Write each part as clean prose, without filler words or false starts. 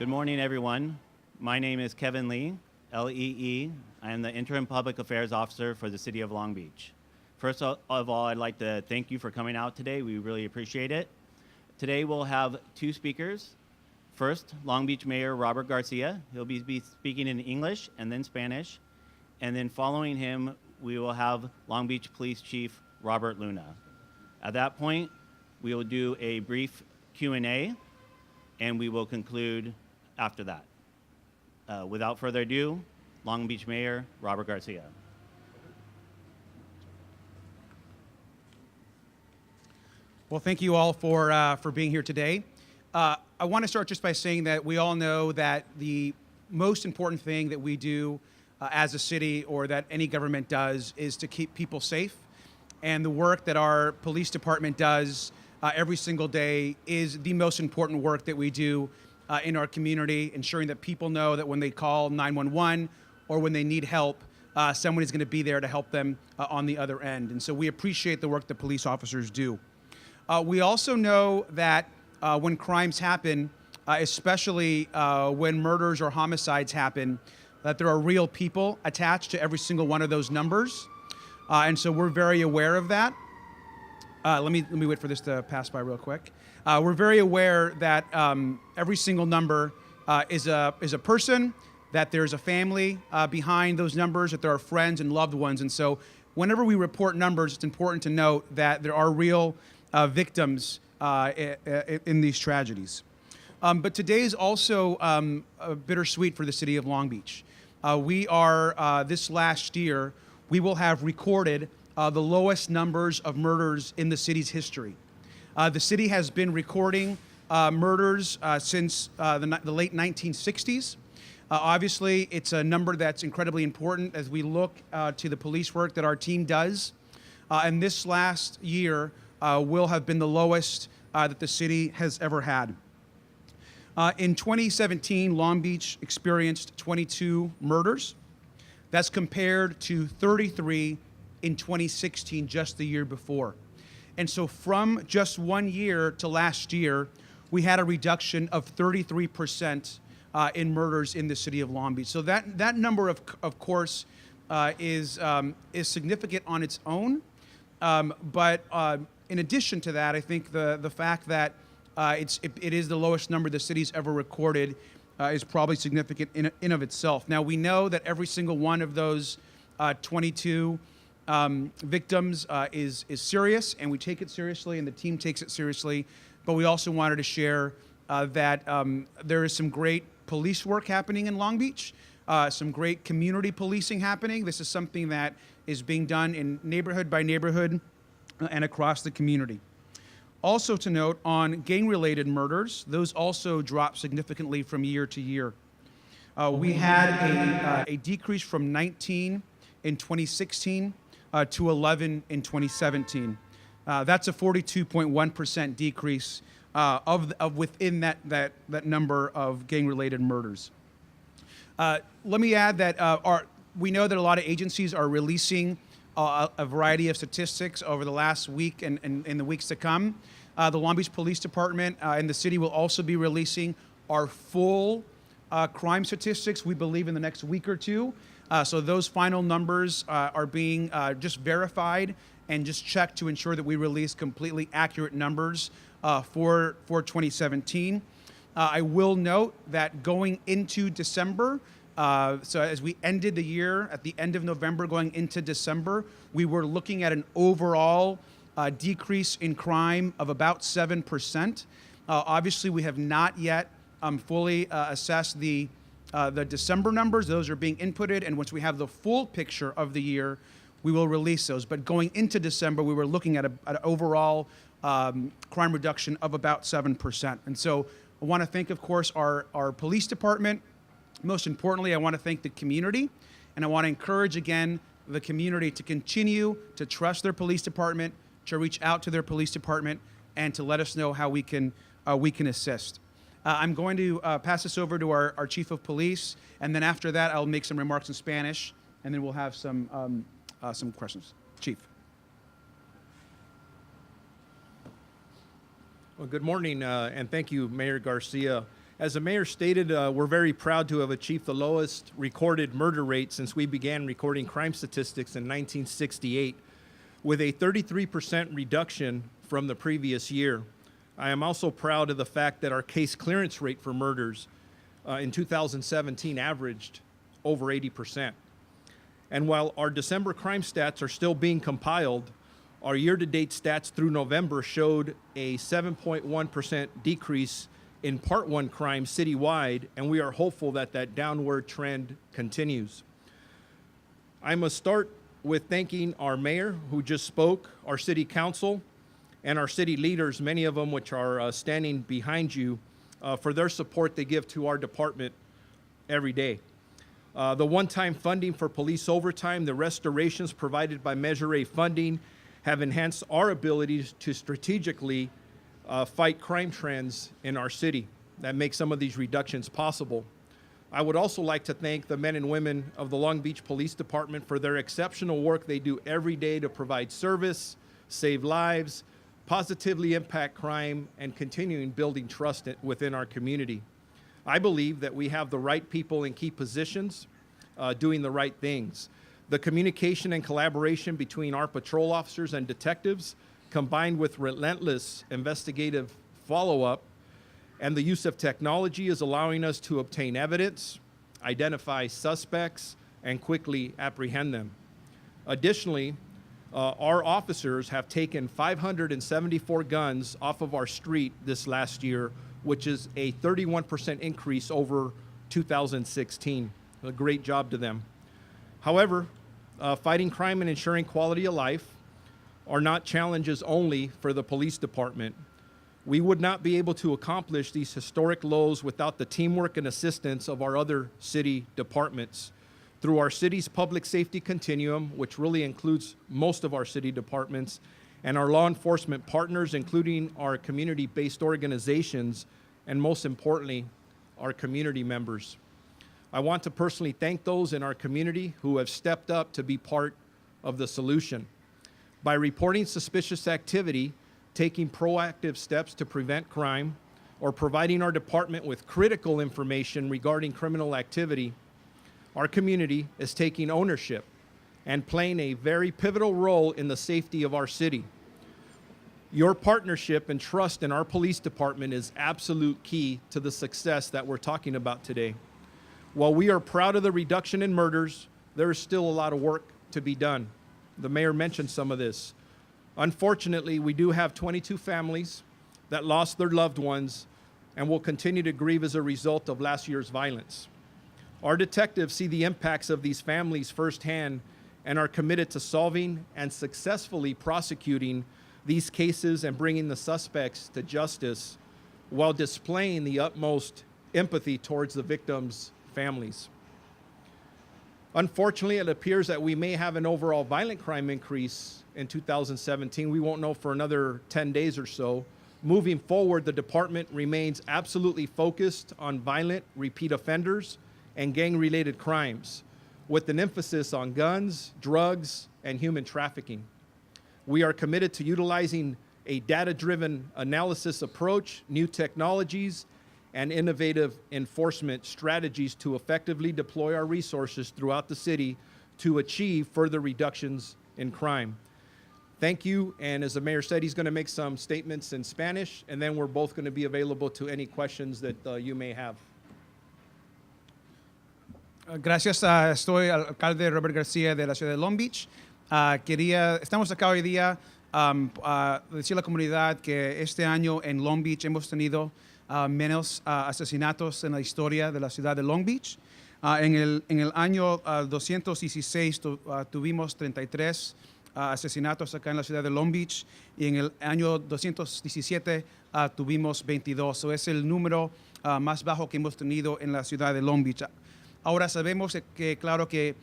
Good morning, everyone. My name is Kevin Lee, L-E-E. I am the Interim Public Affairs Officer for the City of Long Beach. First of all, I'd like to thank you for coming out today. We really appreciate it. Today, we'll have two speakers. First, Long Beach Mayor Robert Garcia. He'll be speaking in English and then Spanish. And then following him, we will have Long Beach Police Chief Robert Luna. At that point, we will do a brief Q&A, and we will conclude after that. Without further ado, Long Beach Mayor Robert Garcia. Well, thank you all for being here today. I want to start just by saying that we all know that the most important thing that we do as a city, or that any government does, is to keep people safe. And the work that our police department does every single day is the most important work that we do in our community, ensuring that people know that when they call 911 or when they need help, someone is going to be there to help them on the other end. And so we appreciate the work that police officers do. We also know that when crimes happen, especially when murders or homicides happen, that there are real people attached to every single one of those numbers. And so we're very aware of that. Let me wait for this to pass by real quick. We're very aware that every single number is a person, that there's a family behind those numbers, that there are friends and loved ones. And so whenever we report numbers, it's important to note that there are real victims in these tragedies. But today is also bittersweet for the city of Long Beach. We are, this last year, we will have recorded the lowest numbers of murders in the city's history. The city has been recording murders since the late 1960s. Obviously, it's a number that's incredibly important as we look to the police work that our team does. And this last year will have been the lowest that the city has ever had. In 2017, Long Beach experienced 22 murders. That's compared to 33 in 2016, just the year before. And so from just 1 year to last year, we had a reduction of 33% in murders in the city of Long Beach. So that number, of course, is significant on its own. But in addition to that, I think the fact that it is the lowest number the city's ever recorded is probably significant in of itself. Now, we know that every single one of those 22 victims is serious, and we take it seriously, and the team takes it seriously. But we also wanted to share that there is some great police work happening in Long Beach, some great community policing happening. This is something that is being done in neighborhood by neighborhood and across the community. Also to note, on gang-related murders, those also dropped significantly from year to year. We had a decrease from 19 in 2016 to 11 in 2017. That's a 42.1% decrease of within that number of gang-related murders. Let me add that we know that a lot of agencies are releasing a variety of statistics over the last week and in the weeks to come. The Long Beach Police Department and the city will also be releasing our full crime statistics, we believe, in the next week or two. So those final numbers are being just verified and just checked to ensure that we release completely accurate numbers for 2017. I will note that going into December, so as we ended the year, at the end of November going into December, we were looking at an overall decrease in crime of about 7%. Obviously, we have not yet fully assessed the December numbers. Those are being inputted, and once we have the full picture of the year, we will release those. But going into December, we were looking at an overall crime reduction of about 7%. And so I want to thank, of course, our police department. Most importantly, I want to thank the community, and I want to encourage, again, the community to continue to trust their police department, to reach out to their police department, and to let us know how we can assist. I'm going to pass this over to our chief of police, and then after that, I'll make some remarks in Spanish, and then we'll have some questions. Chief. Well, good morning, and thank you, Mayor Garcia. As the mayor stated, we're very proud to have achieved the lowest recorded murder rate since we began recording crime statistics in 1968, with a 33% reduction from the previous year. I am also proud of the fact that our case clearance rate for murders in 2017 averaged over 80%. And while our December crime stats are still being compiled, our year-to-date stats through November showed a 7.1% decrease in Part 1 crime citywide, and we are hopeful that that downward trend continues. I must start with thanking our mayor, who just spoke, our city council, and our city leaders, many of them which are standing behind you, for their support they give to our department every day. The one-time funding for police overtime, the restorations provided by Measure A funding have enhanced our ability to strategically fight crime trends in our city that make some of these reductions possible. I would also like to thank the men and women of the Long Beach Police Department for their exceptional work they do every day to provide service, save lives, positively impact crime, and continuing building trust within our community. I believe that we have the right people in key positions doing the right things. The communication and collaboration between our patrol officers and detectives, combined with relentless investigative follow-up and the use of technology, is allowing us to obtain evidence, identify suspects, and quickly apprehend them. Additionally, our officers have taken 574 guns off of our street this last year, which is a 31% increase over 2016. A great job to them. However, fighting crime and ensuring quality of life are not challenges only for the police department. We would not be able to accomplish these historic lows without the teamwork and assistance of our other city departments. Through our city's public safety continuum, which really includes most of our city departments, and our law enforcement partners, including our community-based organizations, and most importantly, our community members. I want to personally thank those in our community who have stepped up to be part of the solution. By reporting suspicious activity, taking proactive steps to prevent crime, or providing our department with critical information regarding criminal activity, our community is taking ownership and playing a very pivotal role in the safety of our city. Your partnership and trust in our police department is absolute key to the success that we're talking about today. While we are proud of the reduction in murders, there is still a lot of work to be done. The mayor mentioned some of this. Unfortunately, we do have 22 families that lost their loved ones and will continue to grieve as a result of last year's violence. Our detectives see the impacts of these families firsthand and are committed to solving and successfully prosecuting these cases and bringing the suspects to justice while displaying the utmost empathy towards the victims' families. Unfortunately, it appears that we may have an overall violent crime increase in 2017. We won't know for another 10 days or so. Moving forward, the department remains absolutely focused on violent repeat offenders and gang-related crimes, with an emphasis on guns, drugs, and human trafficking. We are committed to utilizing a data-driven analysis approach, new technologies, and innovative enforcement strategies to effectively deploy our resources throughout the city to achieve further reductions in crime. Thank you, and as the mayor said, he's going to make some statements in Spanish, and then we're both going to be available to any questions that you may have. Gracias, estoy al alcalde Robert García de la ciudad de Long Beach. Estamos acá hoy día a decir a la comunidad que este año en Long Beach hemos tenido menos asesinatos en la historia de la ciudad de Long Beach. En el año 216 tuvimos 33 asesinatos acá en la ciudad de Long Beach, y en el año 217 tuvimos 22. So es el número más bajo que hemos tenido en la ciudad de Long Beach. Ahora sabemos que, claro, que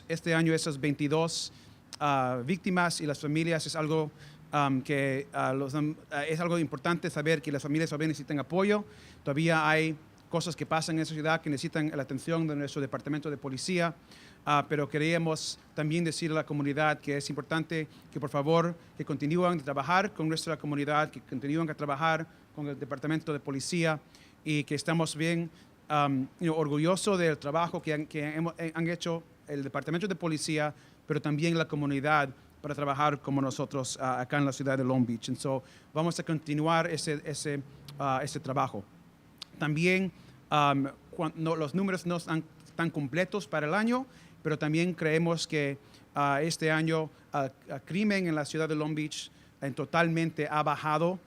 este año esas 22 víctimas y las familias es algo es algo importante saber que las familias todavía necesitan apoyo. Todavía hay cosas que pasan en esa ciudad que necesitan la atención de nuestro departamento de policía, pero queríamos también decir a la comunidad que es importante que por favor que continúen a trabajar con nuestra comunidad, que continúen a trabajar con el departamento de policía, y que estamos bien orgullosos del trabajo que han hecho el Departamento de Policía, pero también la comunidad para trabajar como nosotros acá en la ciudad de Long Beach. So, vamos a continuar ese trabajo. También los números no están completos para el año, pero también creemos que este año crimen en la ciudad de Long Beach totalmente ha bajado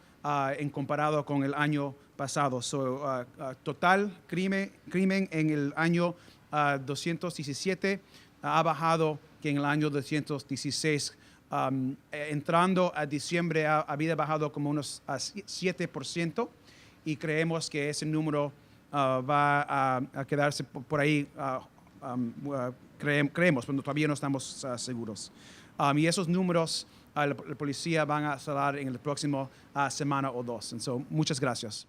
en comparado con el año pasado. Total crimen en el año 217 ha bajado que en el año 216. Entrando a diciembre había bajado como unos 7% y creemos que ese número va a quedarse por ahí. Creemos, pero todavía no estamos seguros. Y esos números la policía van a salir en el próximo semana o dos. Muchas gracias.